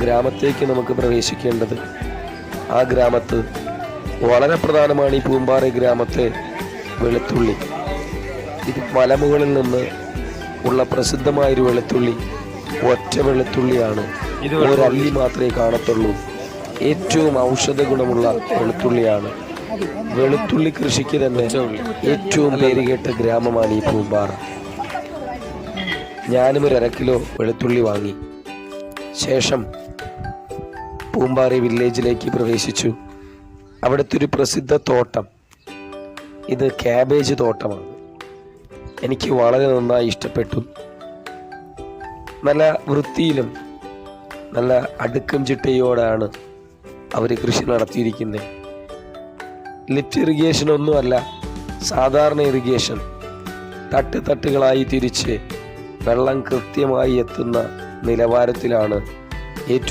ഗ്രാമത്തേക്ക് നമുക്ക് പ്രവേശിക്കേണ്ടത്. ആ ഗ്രാമത്ത് വളരെ പ്രധാനമാണ് ഈ പൂമ്പാറ ഗ്രാമത്തെ വെളുത്തുള്ളി. ഇത് മലമുകളിൽ നിന്ന് ഉള്ള പ്രസിദ്ധമായൊരു വെളുത്തുള്ളി ഒറ്റ വെളുത്തുള്ളിയാണ്. ഒരല്ലി മാത്രമേ കാണത്തുള്ളൂ. ഏറ്റവും ഔഷധ ഗുണമുള്ള വെളുത്തുള്ളിയാണ്. വെളുത്തുള്ളി കൃഷിക്ക് തന്നെ ഏറ്റവും പേരുകേട്ട ഗ്രാമമാണ് ഈ പൂമ്പാറ. ഞാനും ഒരു 1/2 കിലോ വെളുത്തുള്ളി വാങ്ങി. ശേഷം പൂമ്പാറ വില്ലേജിലേക്ക് പ്രവേശിച്ചു. അവിടുത്തെ ഒരു പ്രസിദ്ധ തോട്ടം, ഇത് ക്യാബേജ് തോട്ടമാണ്. എനിക്ക് വളരെ നന്നായി ഇഷ്ടപ്പെട്ടു. നല്ല വൃത്തിയിലും നല്ല അടുക്കും ചിട്ടയോടാണ് അവർ കൃഷി നടത്തിയിരിക്കുന്നത്. ലിഫ്റ്റ് ഇറിഗേഷൻ ഒന്നുമല്ല, സാധാരണ ഇറിഗേഷൻ. തട്ടുകളായി തിരിച്ച് വെള്ളം കൃത്യമായി എത്തുന്ന നിലവാരത്തിലാണ് ഏറ്റവും